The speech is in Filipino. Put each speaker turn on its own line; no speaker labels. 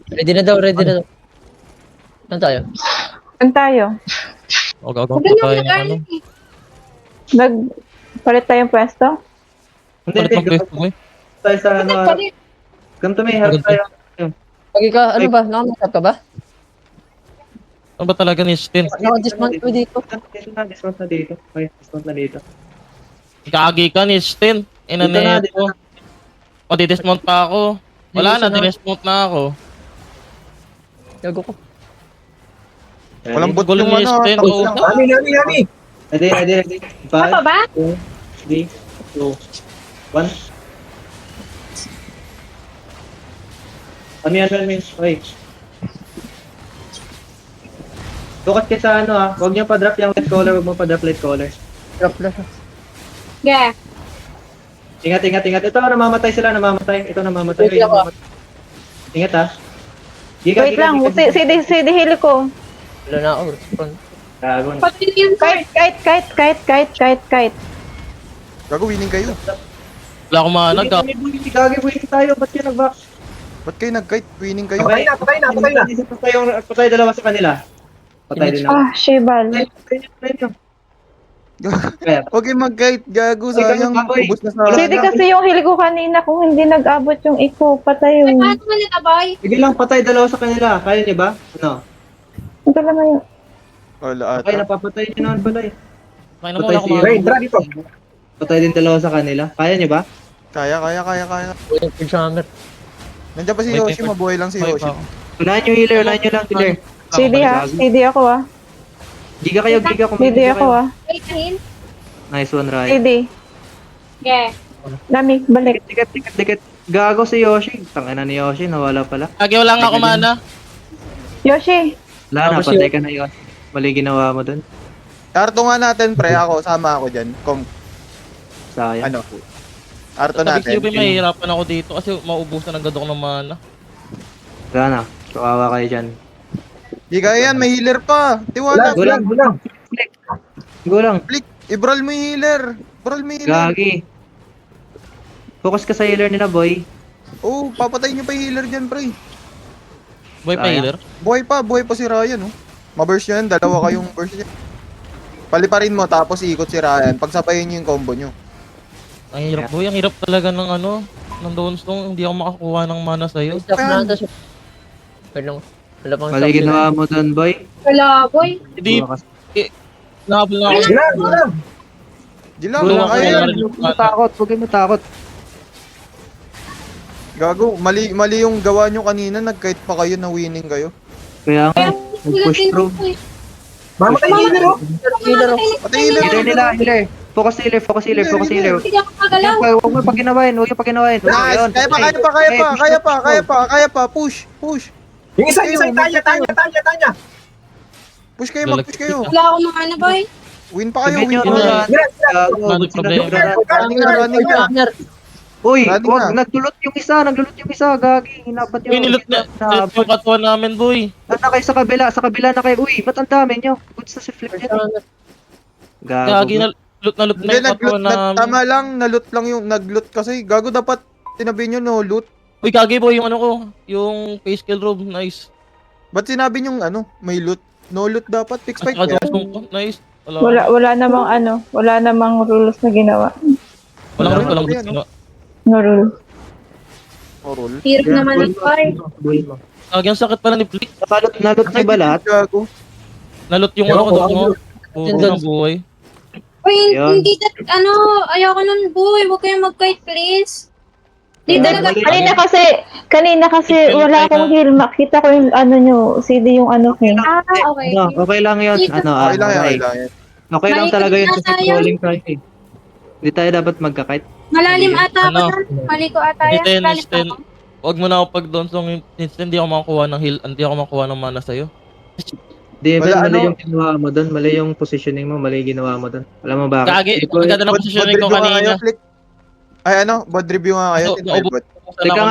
Ready na daw, ready na daw. Saan tayo?
Saan tayo?
Huwag
Huwag
pa
na
tayo ng ano.
nag-army.
Palit tayong pwesto?
Hindi,
Palit ng
hindi.
pwesto mo eh.
Tayo sa ano, harap.
Nagpalit.
Ganito may harap tayo.
Pag ikaw, ano ba? Nakamasap ka ba?
Ano ba talaga ni Stin?
Naka-dismount ko dito.
Dismount na dito. Okay, dismount na dito.
Kagi ka ni Stin.
Dito na, dito
Inaneto.
na.
O, di-dismount pa ako. Wala na,
Ayusin na.
di-dismount na ako.
Gago ko.
Walang bot
Gulo
yung
ni
ano.
Stin.
Tapos
Oo.
lang.
Nami.
Ready.
Apa
5,
ba?
4, 3, 2, 1. Ano yan, okay. Bukas kayo sa ano huwag niyo pa-drop yung light color, huwag mo pa-drop light color.
Drop na.
Yeah.
Ingat. Ito, namamatay sila. Ito, namamatay.
Wait lang,
Ingat ha.
Wait lang, CD hili ko.
Wala na ako. Respawn.
Gago.
Pati yun, sir.
Kite.
Gago, winning kayo.
Wala akong mana.
Gagi tayo, ba't kayo nag-back?
Ba't kayo nag-kite? Winning kayo.
Patay na. Patay dalawa sa kanila. Patay din ako.
Ah, Shebal.
Patay na. Kaya,
Huwag kayo mag-kite. Gago, sayang. Ubus na sa
CD kasi yung hili ko kanina kung hindi nag-abot yung eco, patay
Ay,
yun.
paano mo natabay?
sige lang, patay dalawa sa kanila. Kaya niyo ba? Ano?
Ang tala mo yun.
Wala
Okay,
ata.
napapatay niyo naman pala eh.
Kaya naman wala akong
Patay
mana.
si Patay din dalawa sa kanila. Kaya niyo ba?
Kaya.
Wala yung hammer.
Nandiyan pa si
Wait,
Yoshi,
wait.
mabuhay lang si
Okay
Yoshi.
pa ako.
Unahan yung healer, unahan nyo lang healer.
CD ha, CD ako ah.
Giga kayo.
CD ako ah.
Wait, kahin.
Nice one, Rai.
CD.
Yeah.
Dami, balik.
Dikit. Gago si Yoshi. Tangina ni Yoshi, nawala pala.
Kagi, wala nga ako mana.
Yoshi,
Wala na,
Tapos
patay ka na Yoshi. Mali ginawa mo dun.
Arto nga natin, pre. Ako, sama ako dyan.
Sayang.
Ano? Arto
Sabi
natin.
ko yung mahihirapan ako dito kasi maubusan agad ako ng mana.
Wala na. Kawawa kayo dyan.
Di kaya yan, may healer pa. Tiwala.
Gulang.
Flick, ibral mo yung healer.
Gagi. Focus ka sa healer nila, boy.
Oo, papatayin nyo pa yung healer dyan, pre.
Boy pa
Sayang.
healer.
Buhay pa si Ryan, oh. Ma-burst yan, dalawa kayong burst yan. Paliparin mo, tapos ikot si Ryan. Pagsabayin nyo yung combo nyo.
Ang hirap boy, ang hirap talaga ng ano, ng Dawnstone. Hindi ako makakuha ng mana sa'yo.
Stop na ata siya. Wait lang. Wala pang
Mali
stop
ginawa mo dun, boy.
Wala, boy.
Hindi, nahabol na ako.
Dilang,
Tulungan ko
kaya
na
yan.
rin yung mana.
Huwag mo takot.
Gago, mali yung gawa nyo kanina. Nag-kite pa kayo na winning kayo.
Kaya nga, push through.
Mamatay healer oh.
Healer oh.
Patay healer.
Healer nila, healer. Focus healer.
Hindi ako magalaw.
Huwag mo paginawain.
Nice! Kaya pa. Push.
Yung isa, Tanya.
Push kayo, mag-push kayo.
Wala akong mga ano, boy.
Win pa kayo,
Sabihin
win
nyo,
pa kayo.
Gago,
Ano
good sila
problema?
tumira.
Running na.
Hammer.
Uy,
Running
wag,
na.
nagdulot yung isa, gagi. Hinapat
Uy, nilot na yung katawan namin boy.
Na kayo sa kabila na kayo. Uy, ba't ang dami nyo? Goods na si Flip yan.
Kagi,
Gago.
nalot na
Hindi,
yung katawan namin.
tama lang, naloot lang yung nag-loot kasi. Gago, dapat tinabi nyo no loot.
Uy, Kagi boy, yung ano ko, yung face kill robe, nice.
Ba't sinabi nyo may loot? No loot dapat, fix fight
At
yan.
saka ko, nice. Wala
Wala namang rules na ginawa.
Walang
Wala
rules,
yan,
No rule.
O roll.
Hirap naman ng boy.
Kagi, ang sakit pala ni Flick.
Nalot nyo ba lahat?
Gago.
Nalot yung ano ko doon mo. Puro ng buhay.
Uy,
Ayun.
hindi that, ayoko nun, boy. Huwag kayong mag-kite, please. Hindi
Kaya
talaga.
mali-
Kanina kasi wala akong heal. Makita ko yung ano nyo, CD yung ano ko.
Ah, okay.
Okay lang yun.
Dito.
Ano,
Okay lang yan,
okay.
okay lang yan.
Okay lang
Mali
talaga
ko
yun
na
kasi
tayo.
trolling tayo eh. Hindi tayo dapat magkakite.
Malalim ata ako
Ano?
nun. Mali ko ata yan.
Instant,
Malalim
instant.
ako.
Huwag mo na ako pag doon song instant, hindi ako makakuha ng heal, hindi ako makakuha ng mana sa'yo.
Di,
Wala,
mali
ano?
yung ginawa mo doon. Mali yung positioning mo. Mali yung ginawa mo doon. Alam mo bakit?
Kagi,
Ikaw-
ang ganda ng positioning ko
Bad review nga
kanina.
kayo, Flick. Ay ano, bad review nga kayo.
So,
Tinay bot.
Sana
Teka
ako